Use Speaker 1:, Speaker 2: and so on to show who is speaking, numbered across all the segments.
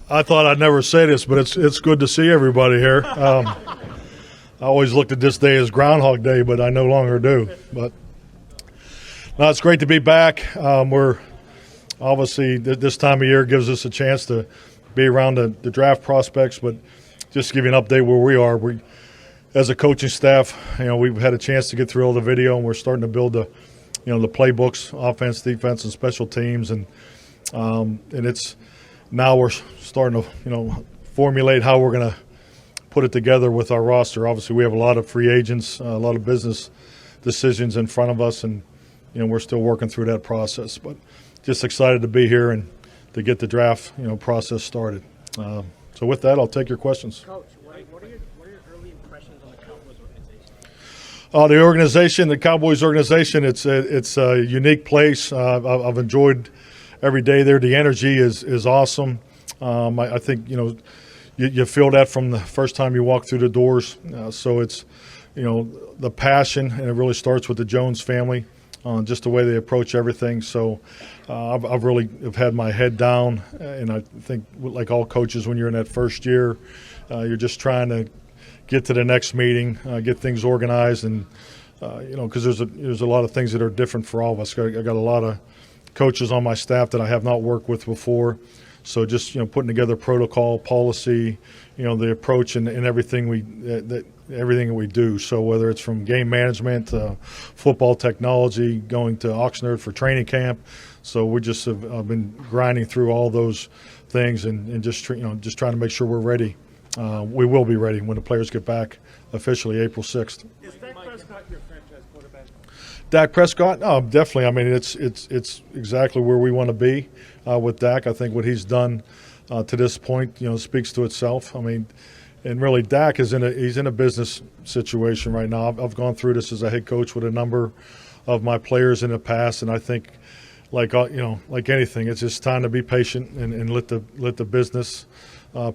Speaker 1: I thought I'd never say this, but it's good to see everybody here. I always looked at this day as Groundhog Day, but I no longer do. But no, it's great to be back. We're obviously this time of year gives us a chance to be around the draft prospects, but just to give you an update where we are. We, as a coaching staff, we've had a chance to get through all the video, and we're starting to build the playbooks, offense, defense, and special teams, and it's now we're starting to formulate how we're going to put it together with our roster. Obviously, we have a lot of free agents, a lot of business decisions in front of us, and we're still working through that process. But just excited to be here and to get the draft process started. So with that, I'll take your questions.
Speaker 2: Coach, what are your early impressions on the Cowboys organization?
Speaker 1: The Cowboys organization, it's a unique place. I've enjoyed every day there. The energy is awesome. I think you feel that from the first time you walk through the doors. So it's the passion, and it really starts with the Jones family, just the way they approach everything. So I've really had my head down, and I think like all coaches, when you're in that first year, you're just trying to get to the next meeting, get things organized, and because there's a lot of things that are different for all of us. I got a lot of coaches on my staff that I have not worked with before. So just putting together protocol, policy, the approach and everything everything we do. So whether it's from game management, football technology, going to Oxnard for training camp, so we just have been grinding through all those things and just trying to make sure we're ready. We will be ready when the players get back officially April 6th.
Speaker 2: Is Dak Prescott your franchise quarterback?
Speaker 1: Dak Prescott? No, definitely. I mean, it's exactly where we want to be with Dak. I think what he's done to this point, speaks to itself. I mean, and really, Dak he's in a business situation right now. I've gone through this as a head coach with a number of my players in the past, and I think, like anything, it's just time to be patient and let the business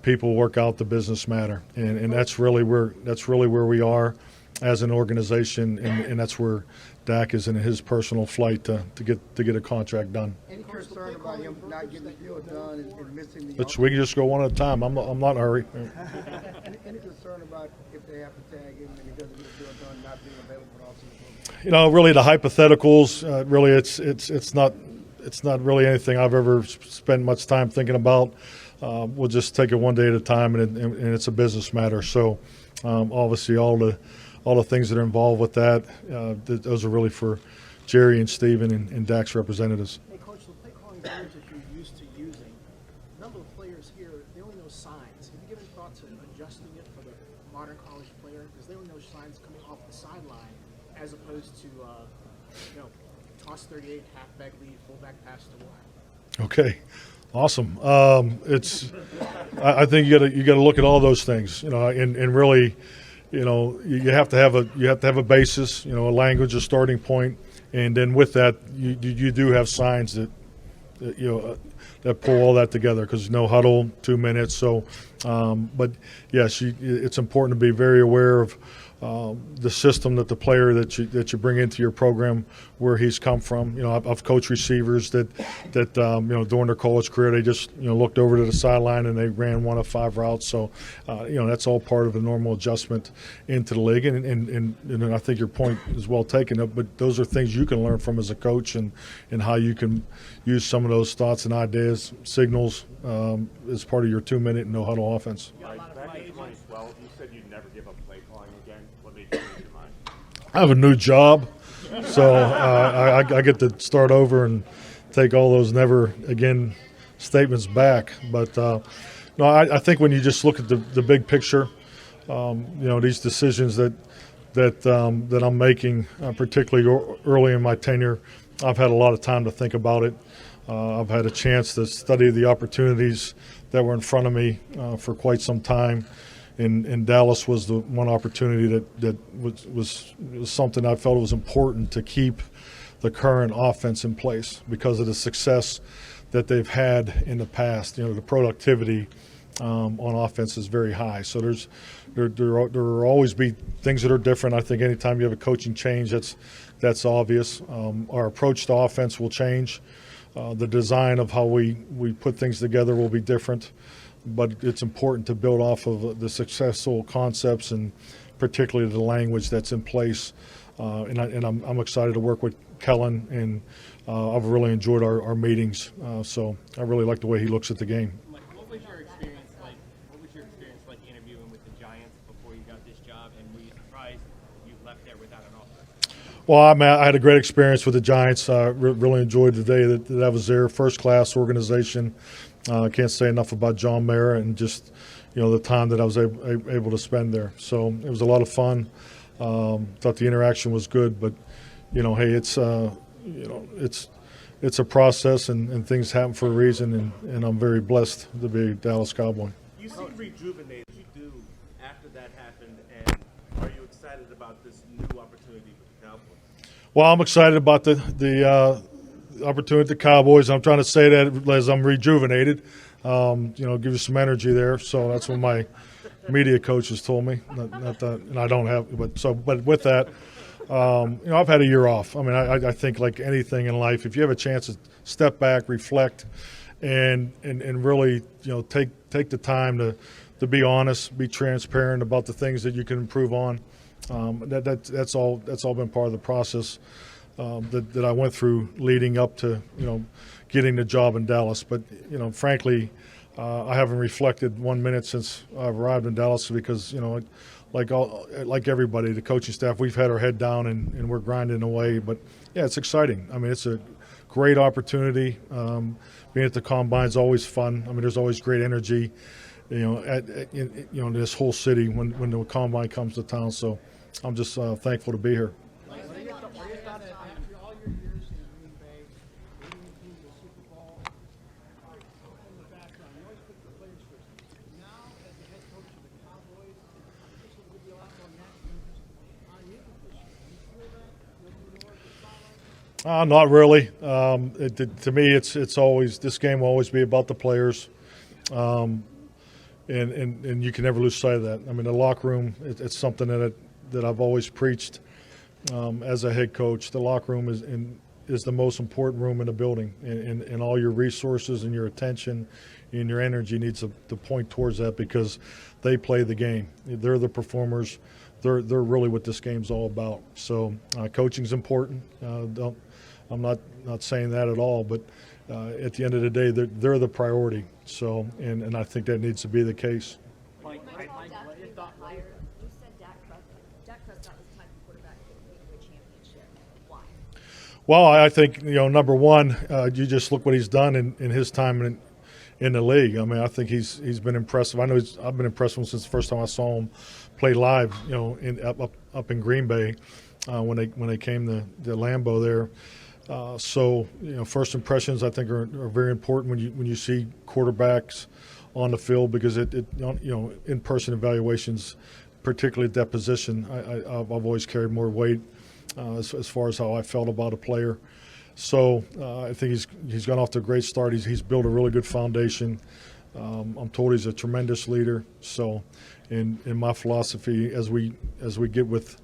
Speaker 1: people work out the business matter, and that's really where we are as an organization, and that's where Dak is in his personal flight to get a contract done.
Speaker 3: Any concern about him not getting the deal done and missing the?
Speaker 1: But we can just go one at a time. I'm not in a hurry.
Speaker 3: Any concern about if they have to tag him and he doesn't get the deal done, not being available for all season?
Speaker 1: Really the hypotheticals. Really, it's not really anything I've ever spent much time thinking about. We'll just take it one day at a time, and it's a business matter. So obviously all the things that are involved with that, those are really for Jerry and Steven and Dak's representatives.
Speaker 2: Hey, Coach, the play calling games that you're used to using, a number of players here, they only know signs. Have you given thought to adjusting it for the modern college player? Because they only know signs coming off the sideline as opposed to, toss 38, halfback lead, fullback pass to wide.
Speaker 1: Okay. Awesome. I think you got to look at all those things, and really, you have to have a basis, a language, a starting point, and then with that, you do have signs that that pull all that together, because no huddle, 2 minutes. So, but yes, it's important to be very aware of the system that the player that you bring into your program, where he's come from. I've coached receivers that during their college career, they just looked over to the sideline and they ran one of 5 routes. So that's all part of the normal adjustment into the league. And I think your point is well taken. But those are things you can learn from as a coach, and how you can use some of those thoughts and ideas, signals, as part of your 2-minute no huddle offense.
Speaker 4: Back in 2012, you said you'd never give up play calling again. What made you change your mind?
Speaker 1: I have a new job, so I get to start over and take all those never again statements back. But no, I think when you just look at the big picture, these decisions that I'm making, particularly early in my tenure, I've had a lot of time to think about it. I've had a chance to study the opportunities that were in front of me for quite some time. And Dallas was the one opportunity that was something I felt it was important to keep the current offense in place because of the success that they've had in the past. The productivity on offense is very high. So there will always be things that are different. I think anytime you have a coaching change, that's obvious. Our approach to offense will change. The design of how we put things together will be different. but it's important to build off of the successful concepts and particularly the language that's in place. And I'm excited to work with Kellen, and I've really enjoyed our meetings. So I really like the way he looks at the game.
Speaker 5: Mike, what was your experience like? What was your experience like interviewing with the Giants before you got this job, and were you surprised you left there without an offer?
Speaker 1: Well, I had a great experience with the Giants. Really enjoyed the day that I was there. First-class organization. Can't say enough about John Mara and just the time that I was able to spend there. So it was a lot of fun. Thought the interaction was good, but hey, it's a process and things happen for a reason, and I'm very blessed to be a Dallas Cowboy.
Speaker 4: You seem rejuvenated. What did you do after that happened, and are you excited about this new opportunity with the Cowboys?
Speaker 1: Well, I'm excited about the opportunity at the Cowboys. I'm trying to say that as I'm rejuvenated. Give you some energy there. So that's what my media coaches told me. Not that, and I don't have, but with that, I've had a year off. I mean, I think like anything in life, if you have a chance to step back, reflect, and really, take the time to be honest, be transparent about the things that you can improve on. That's all been part of the process that I went through leading up to getting the job in Dallas. But frankly, I haven't reflected 1 minute since I've arrived in Dallas because like everybody, the coaching staff, we've had our head down and we're grinding away. But yeah, it's exciting. I mean, it's a great opportunity. Being at the combine is always fun. I mean, there's always great energy, in this whole city when the combine comes to town. So I'm just thankful to be here.
Speaker 2: What are your thoughts after all your years in Green Bay, leading the team to the Super Bowl? In the background, you always put the players first. Now, as the head coach of the Cowboys, this will give you a lot more national interest on you this year. Do you feel that you'll be more of the spotlight?
Speaker 1: Not really. To me, it's always, this game will always be about the players, and you can never lose sight of that. I mean, the locker room, it's something that I've always preached as a head coach. The locker room is the most important room in the building, and all your resources and your attention and your energy needs to point towards that because they play the game. They're the performers. They're really what this game's all about. So coaching's important. I'm not saying that at all, but at the end of the day, they're the priority. So, and I think that needs to be the case.
Speaker 5: Mike,
Speaker 6: You said Dak Prescott. Dak Prescott was the type of quarterback that could lead to a championship. Why?
Speaker 1: Well, I think number one, you just look what he's done in his time in the league. I mean, I think he's been impressive. I know I've been impressed with him since the first time I saw him play live. Up in Green Bay when they came to Lambeau there. So first impressions I think are very important when you see quarterbacks on the field because in-person evaluations, particularly at that position, I've always carried more weight as far as how I felt about a player. So I think he's gone off to a great start. He's built a really good foundation. I'm told he's a tremendous leader. So in my philosophy, as we get with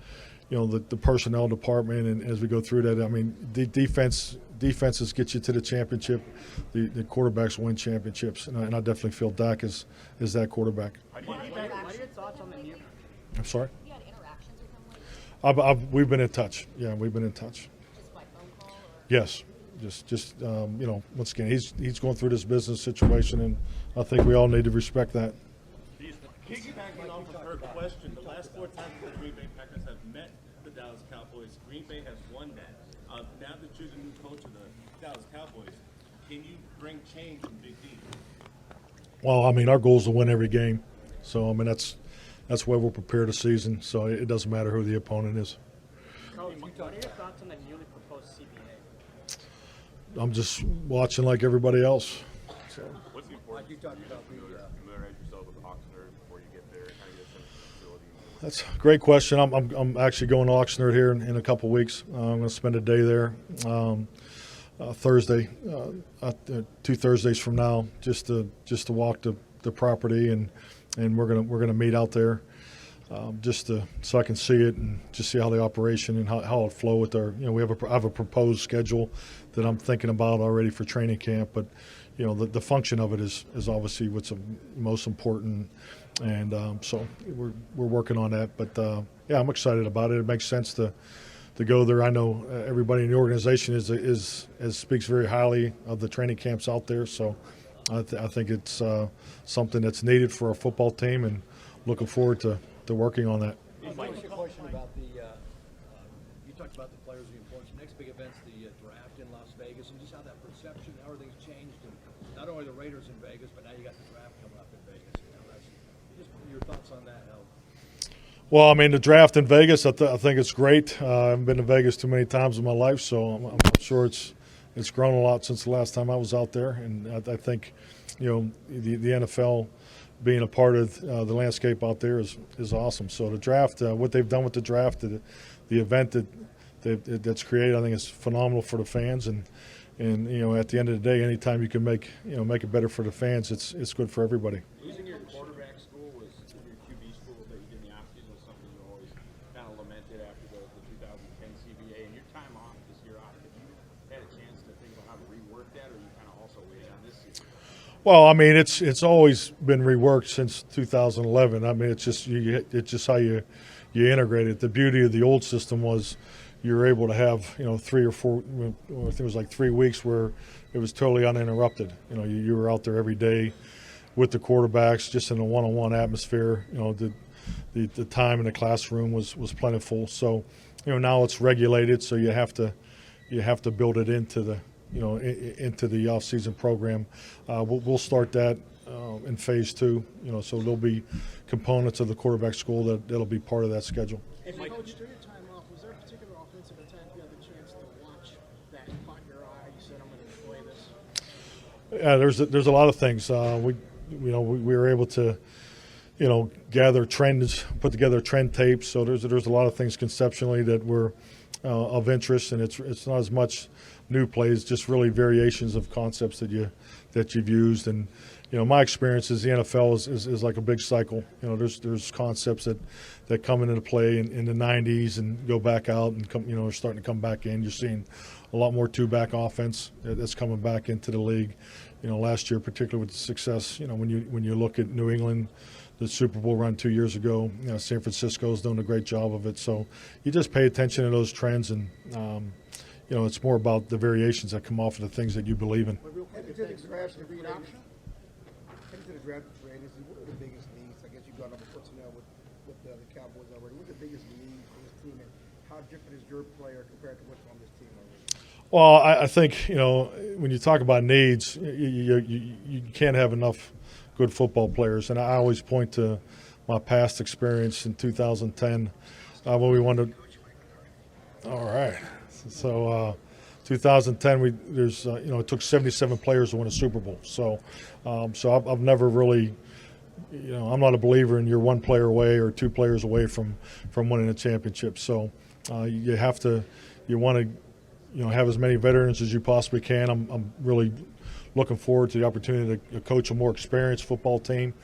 Speaker 1: the personnel department and as we go through that, I mean, the defenses get you to the championship. The quarterbacks win championships, and I definitely feel Dak is that quarterback.
Speaker 5: what are your thoughts on the new?
Speaker 1: I'm sorry?
Speaker 6: You had interactions with him lately?
Speaker 1: We've been in touch. Yeah, we've been in touch.
Speaker 6: Just by phone call? Or?
Speaker 1: Yes. Just once again, he's going through this business situation, and I think we all need to respect that.
Speaker 4: Piggybacking off of her question, the last 4 times the Green Bay Packers have met the Dallas Cowboys, Green Bay has won that. Now that you're the new coach of the Dallas Cowboys, can you bring change in Big D?
Speaker 1: Well, I mean, our goal is to win every game. So, I mean, that's why we're prepared a season. So it doesn't matter who the opponent is.
Speaker 5: Coach, what are your thoughts on the newly proposed CBA?
Speaker 1: I'm just watching like everybody else. So.
Speaker 4: What's the importance?
Speaker 3: You talked about
Speaker 4: Familiarize yourself with Oxnard before you get there, kind of get some facility.
Speaker 1: That's a great question. I'm actually going to Oxnard here in a couple weeks. I'm going to spend a day there Thursday, 2 Thursdays from now, just to walk the property and we're gonna meet out there. so I can see it and just see how the operation and how it flow with our. I have a proposed schedule that I'm thinking about already for training camp, but the function of it is obviously what's most important, and so we're working on that. But yeah, I'm excited about it. It makes sense to go there. I know everybody in the organization speaks very highly of the training camps out there, so I think it's something that's needed for our football team, and looking forward to working on that.
Speaker 7: Mike, a question about you talked about the players, the importance. Next big event's the draft in Las Vegas, and just how that perception, how everything's changed, and not only the Raiders in Vegas, but now you got the draft coming up in Vegas. Just your thoughts on that, Hal.
Speaker 1: Well, I mean, the draft in Vegas, I think it's great. I haven't been to Vegas too many times in my life, so I'm sure it's grown a lot since the last time I was out there. And I think, the NFL being a part of the landscape out there is awesome. So the draft, what they've done with the draft, the event that's created, I think is phenomenal for the fans. And at the end of the day, anytime you can make it better for the fans, it's good for everybody.
Speaker 8: Losing your quarterback school your QB school that you did in the offseason was something you always kind of lamented after the 2010 CBA. And your time off this year off, have you had a chance to think about how to rework that, or you kind of also waited on this season?
Speaker 1: Well, I mean, it's always been reworked since 2011. I mean, it's just how you integrate it. The beauty of the old system was you were able to have 3 or 4. I think it was like 3 weeks where it was totally uninterrupted. You were out there every day with the quarterbacks, just in a one-on-one atmosphere. The time in the classroom was plentiful. So now it's regulated, so you have to build it into the off-season program. We'll start that in phase 2. So there'll be components of the quarterback school that'll be part of that schedule.
Speaker 2: And Coach, during your time off, was there a particular offensive attack you had the chance to watch that caught your eye? You said, I'm going to enjoy this.
Speaker 1: Yeah, there's a lot of things. We were able to gather trends, put together trend tapes. So there's a lot of things conceptually that were of interest, and it's not as much new plays, just really variations of concepts that you've used. And my experience is the NFL is like a big cycle. There's concepts that come into play in the 90s and go back out and come, are starting to come back in. You're seeing a lot more two-back offense that's coming back into the league. Last year, particularly with the success, when you look at New England, the Super Bowl run 2 years ago, San Francisco's doing a great job of it. So you just pay attention to those trends, and it's more about the variations that come off of the things that you believe in.
Speaker 3: But real quick, into the draft, the read option. Into the draft, the Raiders, what are the biggest needs? I guess you got over personnel with the Cowboys already. What are the biggest needs for this team, and how different is your player compared to what's on this team already?
Speaker 1: Well, I think when you talk about needs, you can't have enough good football players, and I always point to my past experience in 2010 when we won the. All right, so 2010 it took 77 players to win a Super Bowl. So I've never really. I'm not a believer in you're one player away or 2 players away from winning a championship. So you want to have as many veterans as you possibly can. I'm really looking forward to the opportunity to coach a more experienced football team,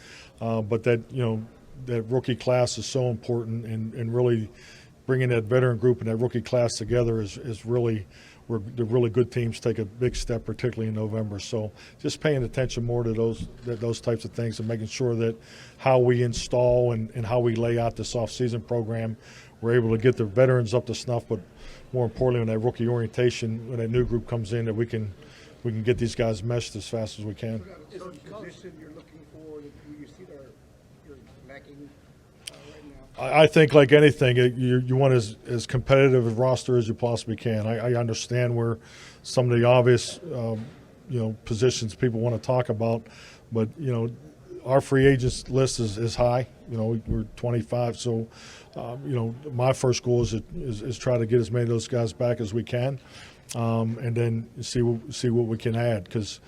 Speaker 1: but that rookie class is so important, and really bringing that veteran group and that rookie class together is really where the really good teams take a big step, particularly in November. So just paying attention more to those types of things, and making sure that how we install and how we lay out this off-season program, we're able to get the veterans up to snuff, but more importantly, when that rookie orientation, when that new group comes in, that we can get these guys meshed as fast as we can.
Speaker 3: Is there a position you're looking for that you see you're lacking right now?
Speaker 1: I think, like anything, you want as competitive a roster as you possibly can. I understand where some of the obvious positions people want to talk about, but our free agents list is high. We're 25, so my first goal is try to get as many of those guys back as we can, and then see what we can add, because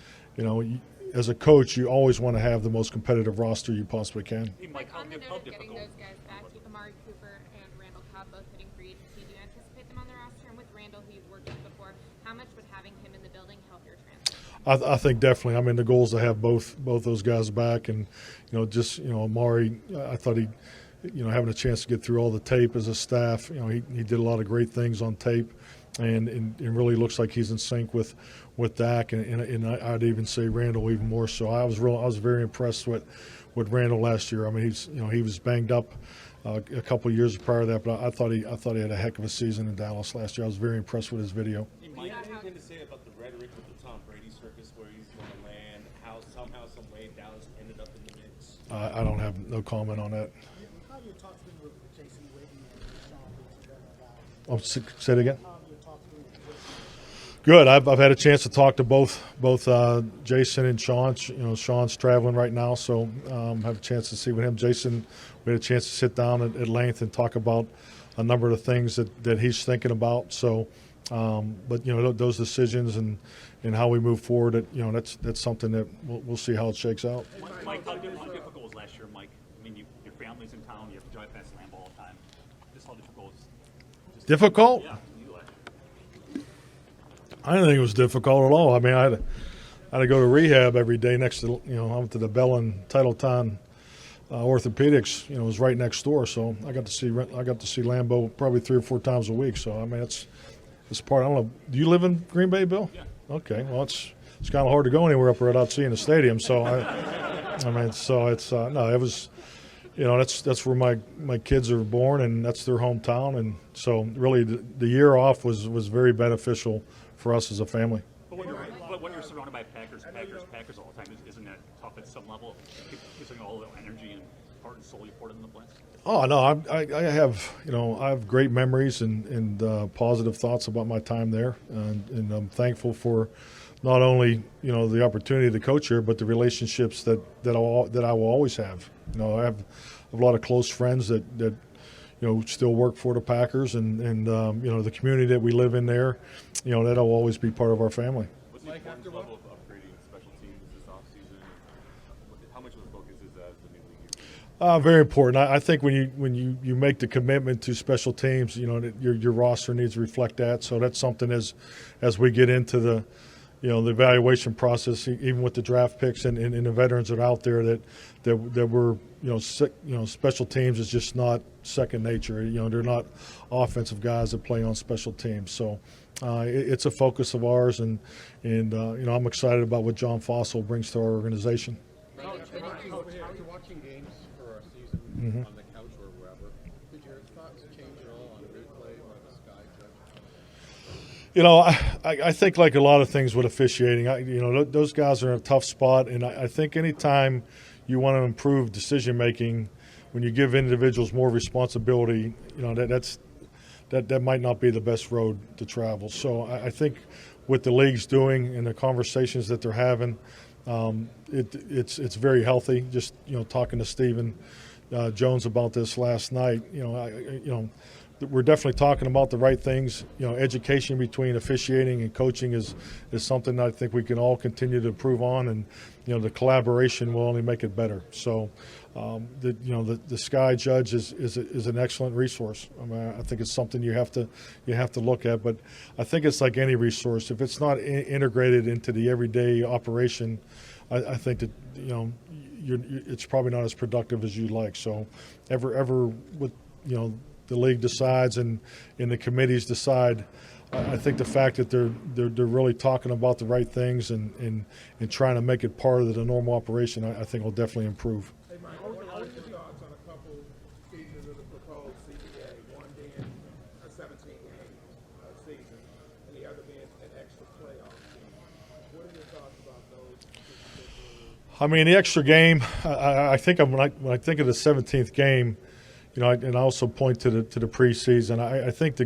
Speaker 1: as a coach, you always want to have the most competitive roster you possibly can.
Speaker 4: Hey, Mike,
Speaker 9: On the note of getting those guys back, Amari Cooper and Randall Cobb both hitting free agency, do you anticipate them on the roster? And with Randall, who you've worked with before, how much would having him in the building help your transfer?
Speaker 1: I think definitely. I mean, the goal is to have both those guys back, and Amari, I thought he having a chance to get through all the tape as a staff. He did a lot of great things on tape, and it really looks like he's in sync with Dak, and I'd even say Randall even more so. I was very impressed with Randall last year. I mean, he was banged up a couple of years prior to that, but I thought he had a heck of a season in Dallas last year. I was very impressed with his video.
Speaker 4: Hey, Mike, anything to say about the rhetoric with the Tom Brady circus, where he's going to land, how somehow, some way Dallas ended up in the mix?
Speaker 1: I don't have no comment on that.
Speaker 2: How do you talk to them with Jason Witten and Sean Lee
Speaker 1: Oh, say it again.
Speaker 2: How do you talk to them with Jason?
Speaker 1: Good. I've had a chance to talk to both Jason and Sean. Sean's traveling right now, so have a chance to see with him. Jason, we had a chance to sit down at length and talk about a number of the things that he's thinking about. So, but those decisions and how we move forward, that's something that we'll see how it shakes out.
Speaker 10: Mike, how difficult was last year, Mike? I mean, your family's in town. You have to drive past Lambeau all the time. Just how difficult was it?
Speaker 1: Difficult?
Speaker 10: Yeah, you last year.
Speaker 1: I didn't think it was difficult at all. I mean, I had to go to rehab every day next to, I went to the Bell and Titletown Orthopedics. It was right next door, so I got to see Lambeau probably 3 or 4 times a week. So I mean, it's part. I don't know. Do you live in Green Bay, Bill?
Speaker 10: Yeah.
Speaker 1: Okay. Well, it's kind of hard to go anywhere up there without seeing the stadium. So no, it was. That's where my kids are born, and that's their hometown, and so really the year off was very beneficial for us as a family.
Speaker 10: But when you're surrounded by Packers all the time, isn't that tough at some level? Giving all the energy and heart and soul you poured in the place.
Speaker 1: Oh no, I have great memories and positive thoughts about my time there, and I'm thankful for not only the opportunity to coach here, but the relationships that I will always have. I have a lot of close friends that still work for the Packers, and the community that we live in there, that'll always be part of our family.
Speaker 4: What's the importance level of upgrading special teams this offseason? How much of a focus is that as the new league?
Speaker 1: Very important. I think when you make the commitment to special teams, your roster needs to reflect that. So that's something as we get into the evaluation process, even with the draft picks and the veterans that are out there, that we're special teams is just not second nature. They're not offensive guys that play on special teams. So it's a focus of ours, and I'm excited about what John Fassel brings to our organization.
Speaker 3: Coach, after watching games for our season on the couch or wherever, did your thoughts change at all on replay or the sky judge?
Speaker 1: I think like a lot of things with officiating, those guys are in a tough spot, and I think anytime you want to improve decision making, when you give individuals more responsibility, that might not be the best road to travel. So I think what the league's doing and the conversations that they're having, it's very healthy. Just talking to Stephen Jones about this last night, we're definitely talking about the right things. Education between officiating and coaching is something that I think we can all continue to improve on, and the collaboration will only make it better. So, the Sky Judge is an excellent resource. I mean, I think it's something you have to look at. But I think it's like any resource. If it's not integrated into the everyday operation, I think that it's probably not as productive as you'd like. So, ever with the league decides and the committees decide, I think the fact that they're really talking about the right things and trying to make it part of the normal operation, I think will definitely improve.
Speaker 3: Hey, Mike, what are your thoughts on a couple pieces of the proposed CBA, one being a 17-game season and the other being an extra playoff game? What are your thoughts about those particular?
Speaker 1: I mean, the extra game, I think when I think of the 17th game, and I also point to the preseason. I think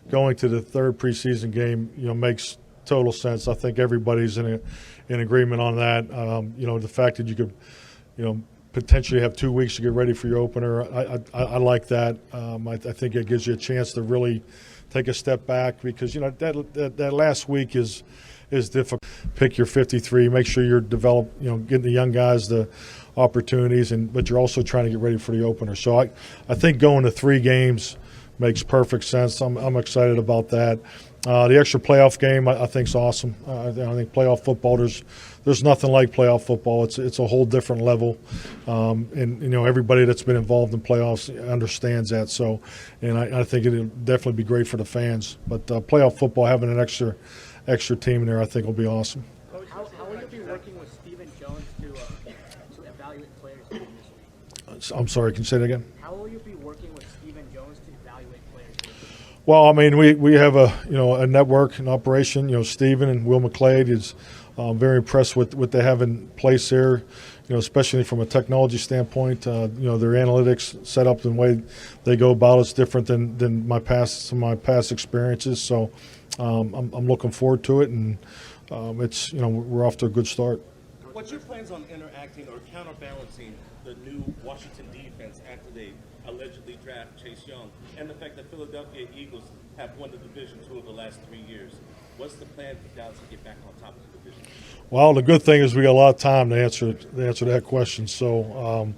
Speaker 1: going to the third preseason game, makes total sense. I think everybody's in agreement on that. The fact that you could, potentially have 2 weeks to get ready for your opener, I like that. I think it gives you a chance to really take a step back, because that last week is difficult. Pick your 53, make sure you're getting the young guys the opportunities, but you're also trying to get ready for the opener. So I think going to 3 games makes perfect sense. I'm excited about that. The extra playoff game I think is awesome. I think playoff football, there's nothing like playoff football. It's a whole different level, and everybody that's been involved in playoffs understands that. So, and I think it'll definitely be great for the fans. But playoff football, having an extra team in there, I think will be awesome.
Speaker 2: How will you be working with Stephen Jones to evaluate players this week?
Speaker 1: I'm sorry, can you say that again?
Speaker 2: How will you be working with Stephen Jones to evaluate players this week?
Speaker 1: Well, I mean, we have a network, an operation. Stephen and Will McClade is very impressed with what they have in place here. Especially from a technology standpoint. Their analytics set up the way they go about it's different than some of my past experiences. So I'm looking forward to it, and we're off to a good start.
Speaker 4: What's your plans on interacting or counterbalancing the new Washington defense after they allegedly draft Chase Young, and the fact that Philadelphia Eagles have won the Division II of the last 3 years? What's the plan for Dallas to get back on top of the division?
Speaker 1: Well, the good thing is we got a lot of time to answer that question. So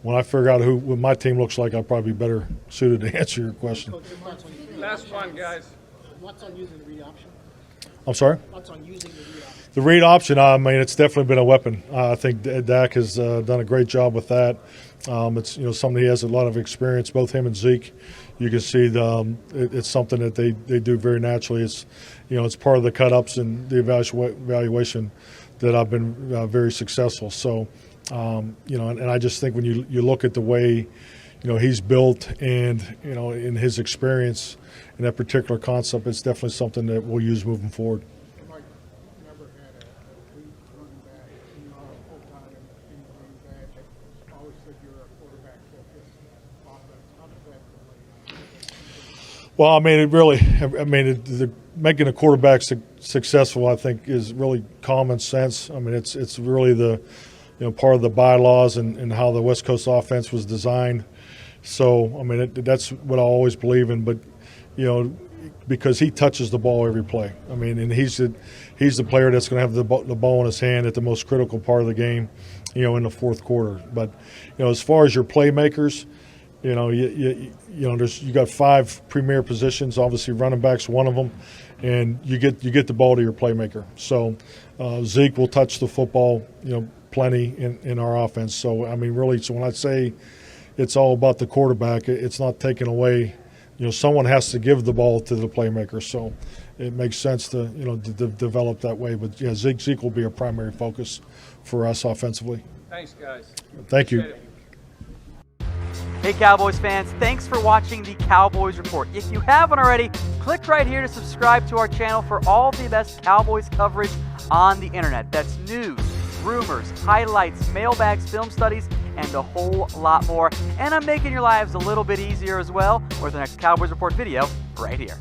Speaker 1: when I figure out what my team looks like, I'll probably be better suited to answer your question.
Speaker 8: Last one, guys.
Speaker 2: What's on using the read option?
Speaker 1: I'm sorry?
Speaker 2: What's on using the read option?
Speaker 1: The read option, I mean, it's definitely been a weapon. I think Dak has done a great job with that. It's something he has a lot of experience, both him and Zeke. You can see it's something that they do very naturally. It's part of the cut-ups and the evaluation that I've been very successful. So, and I just think when you look at the way, he's built and, in his experience in that particular concept, it's definitely something that we'll use moving forward.
Speaker 3: Mike, you never had a lead running back, full-time in Green Bay. I always said you're a quarterback-focused offense. How does that relate?
Speaker 1: Well, I mean, making a quarterback successful, I think, is really common sense. I mean, it's really the part of the bylaws and how the West Coast offense was designed. So, I mean, that's what I always believe in. But because he touches the ball every play. I mean, and he's the player that's going to have the ball in his hand at the most critical part of the game, in the fourth quarter. But as far as your playmakers, you got 5 premier positions. Obviously, running back's one of them, and you get the ball to your playmaker. So Zeke will touch the football, plenty in our offense. So I mean, really, so when I say it's all about the quarterback, it's not taken away. Someone has to give the ball to the playmaker. So it makes sense to develop that way. But yeah, Zeke will be a primary focus for us offensively.
Speaker 8: Thanks, guys.
Speaker 1: Thank you.
Speaker 11: Hey Cowboys fans, thanks for watching the Cowboys Report. If you haven't already, click right here to subscribe to our channel for all the best Cowboys coverage on the internet. That's news, rumors, highlights, mailbags, film studies, and a whole lot more. And I'm making your lives a little bit easier as well with the next Cowboys Report video right here.